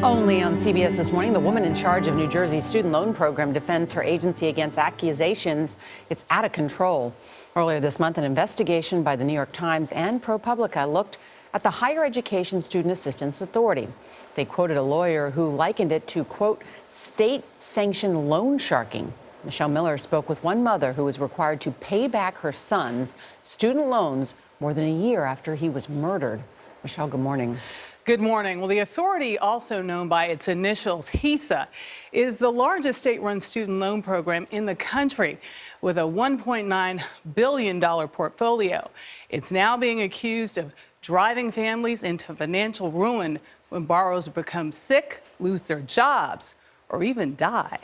Only on CBS This Morning, the woman in charge of New Jersey's student loan program defends her agency against accusations it's out of control. Earlier this month, an investigation by the New York Times and ProPublica looked at the Higher Education Student Assistance Authority. They quoted a lawyer who likened it to, quote, state-sanctioned loan sharking. Michelle Miller spoke with one mother who was required to pay back her son's student loans more than a year after he was murdered. Michelle, good morning. Good morning. Well, the authority, also known by its initials, HESAA, is the largest state-run student loan program in the country with a $1.9 billion portfolio. It's now being accused of driving families into financial ruin when borrowers become sick, lose their jobs, or even die.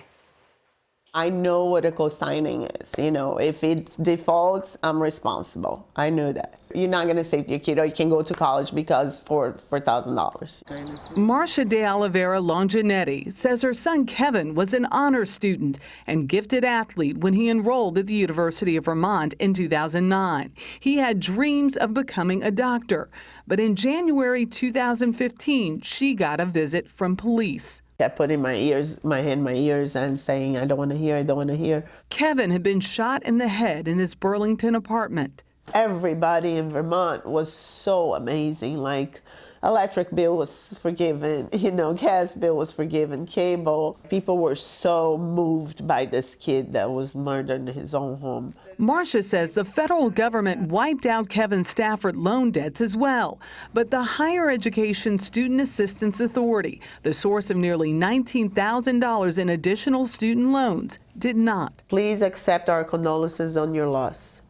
I know what a co-signing is. You know, if it defaults, I'm responsible. I know that. You're not going to save your kid, or you can go to college because for $1,000. Marcia de Oliveira Longinetti says her son Kevin was an honor student and gifted athlete when he enrolled at the University of Vermont in 2009. He had dreams of becoming a doctor, but in January 2015, she got a visit from police. Kept putting my hand in my ears and saying, I don't want to hear, I don't want to hear. Kevin had been shot in the head in his Burlington apartment. Everybody in Vermont was so amazing. Like, electric bill was forgiven, you know, gas bill was forgiven, cable. People were so moved by this kid that was murdered in his own home. Marcia says the federal government wiped out Kevin Stafford loan debts as well, but the Higher Education Student Assistance Authority, the source of nearly $19,000 in additional student loans, did not. Please accept our condolences on your loss.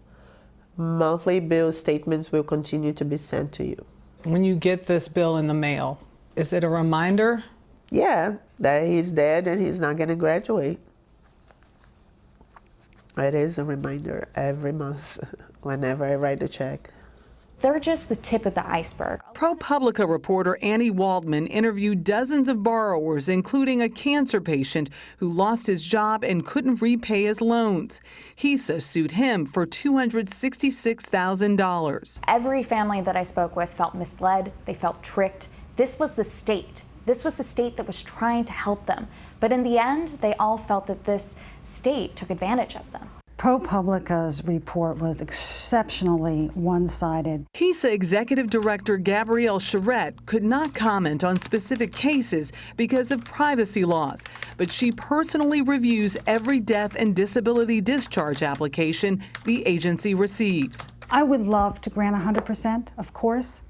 Monthly bill statements will continue to be sent to you. When you get this bill in the mail, is it a reminder? Yeah, that he's dead and he's not going to graduate. It is a reminder every month whenever I write a check. They're just the tip of the iceberg. ProPublica reporter Annie Waldman interviewed dozens of borrowers, including a cancer patient who lost his job and couldn't repay his loans. HESAA sued him for $266,000. Every family that I spoke with felt misled. They felt tricked. This was the state. This was the state that was trying to help them. But in the end, they all felt that this state took advantage of them. ProPublica's report was exceptionally one-sided. HESAA Executive Director Gabrielle Charette could not comment on specific cases because of privacy laws, but she personally reviews every death and disability discharge application the agency receives. I would love to grant 100%, of course,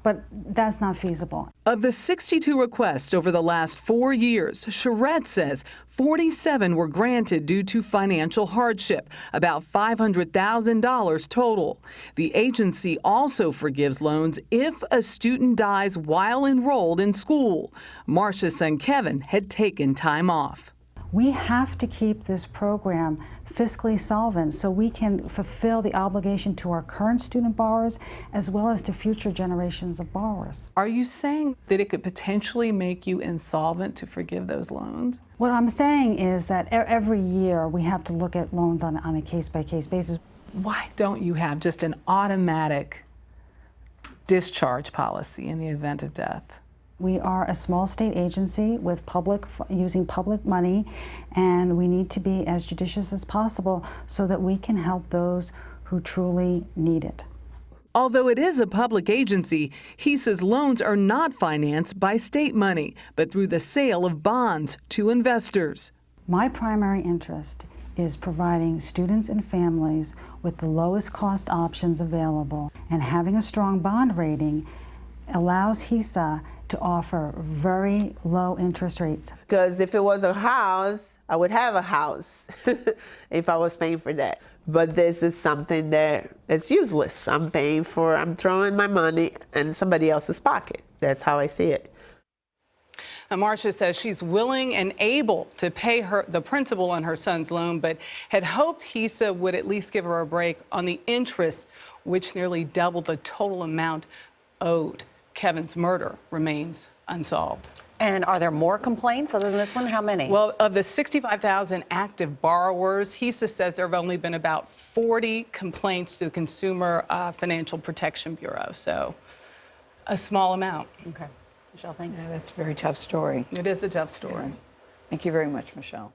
but that's not feasible. Of the 62 requests over the last 4 years, Charette says 47 were granted due to financial hardship, about $500,000 total. The agency also forgives loans if a student dies while enrolled in school. Marcia's son Kevin had taken time off. We have to keep this program fiscally solvent so we can fulfill the obligation to our current student borrowers as well as to future generations of borrowers. Are you saying that it could potentially make you insolvent to forgive those loans? What I'm saying is that every year we have to look at loans on a case-by-case basis. Why don't you have just an automatic discharge policy in the event of death? We are a small state agency with using public money, and we need to be as judicious as possible so that we can help those who truly need it. Although it is a public agency, HESAA's loans are not financed by state money, but through the sale of bonds to investors. My primary interest is providing students and families with the lowest cost options available, and having a strong bond rating allows HESAA to offer very low interest rates. Because if it was a house, I would have a house if I was paying for that. But this is something that is useless. I'm throwing my money in somebody else's pocket. That's how I see it. Now, Marcia says she's willing and able to pay the principal on her son's loan, but had hoped HESAA would at least give her a break on the interest, which nearly doubled the total amount owed. Kevin's murder remains unsolved. And are there more complaints other than this one? How many? Well, of the 65,000 active borrowers, HESAA says there have only been about 40 complaints to the Consumer Financial Protection Bureau. So a small amount. Okay. Michelle, thanks. Yeah, that's a very tough story. It is a tough story. Thank you very much, Michelle.